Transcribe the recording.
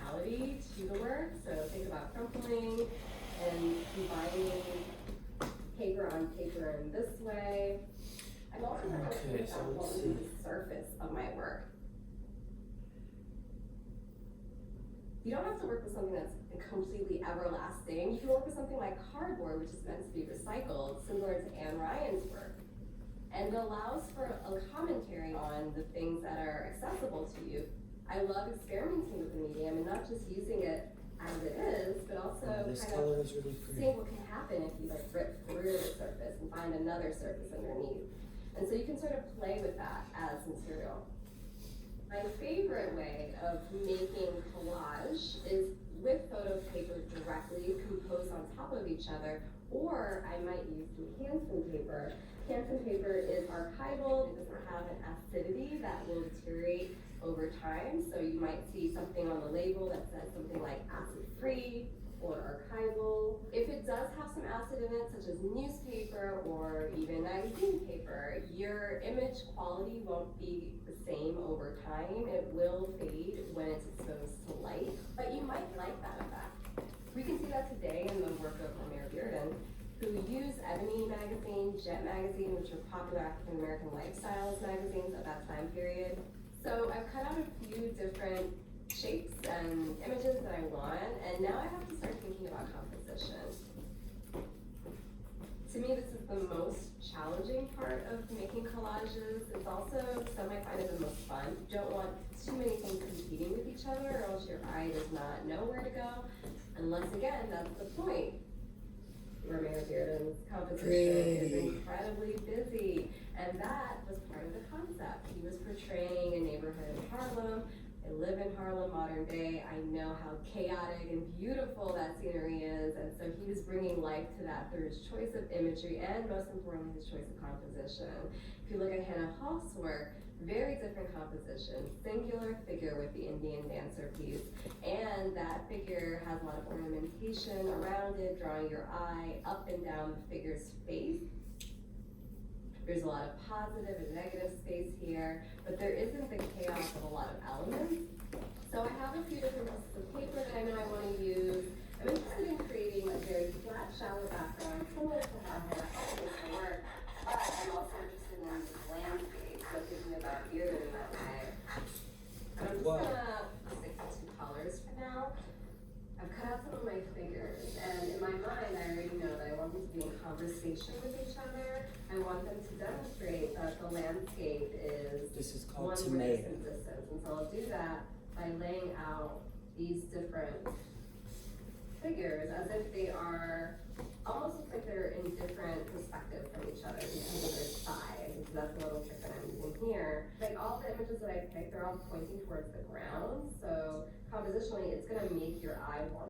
verticality to the work. So think about crumpling and combining paper on paper in this way. I'm also going to think about what would be the surface of my work. You don't have to work with something that's completely everlasting. You can work with something like cardboard, which is meant to be recycled, similar to Anne Ryan's work. And it allows for a commentary on the things that are accessible to you. I love experimenting with the medium and not just using it as it is, but also this kind color of is really pretty. seeing what can happen if you like rip through the surface and find another surface underneath. And so you can sort of play with that as material. My favorite way of making collage is with photo paper directly composed on top of each other, or I might use some Hansen paper. Hansen paper is archival. It doesn't have an acidity that will deteriorate over time. So you might see something on the label that says something like acid-free or archival. If it does have some acid in it, such as newspaper or even magazine paper, your image quality won't be the same over time. It will fade when it's exposed to light, but you might like that effect. We can see that today in the work of Romare Bearden, who used Ebony magazine, Jet magazine, which were popular African American lifestyles magazines at that time period. So I've cut out a few different shapes and images that I want, and now I have to start thinking about composition. To me, this is the most challenging part of making collages. It's also some I find it the most fun. You don't want too many things competing with each other, or else your eye does not know where to go, unless again, that's the point. Romare Bearden's composition is incredibly busy, and that was part of the concept. He was portraying a neighborhood in Harlem. I live in Harlem modern day. I know how chaotic and beautiful that scenery is, and so he was bringing life to that through his choice of imagery and most importantly his choice of composition. If you look at Hannah Hough's work, very different composition, singular figure with the Indian dancer piece, and that figure has a lot of ornamentation around it, drawing your eye up and down the figure's face. There's a lot of positive and negative space here, but there isn't the chaos of a lot of elements. So I have a few different pieces of paper that I know I want to use. I'm interested in creating a very flat, shallow background, similar to how Hannah Hough makes her work, but I'm also interested in the landscape, so thinking about Bearden in that way. And I'm just gonna stick to two colors for now. I've cut out some of my figures, and in my mind, I already know that I want them to be in conversation with each other. I want them to demonstrate that the landscape is This is called one Tomatoe. distant distance. And so I'll do that by laying out these different figures as if they are almost looks like they're in different perspectives from each other because of their size. And so that's a little trick that I'm using here. Like all the images that I picked, they're all pointing towards the ground. So compositionally, it's gonna make your eye more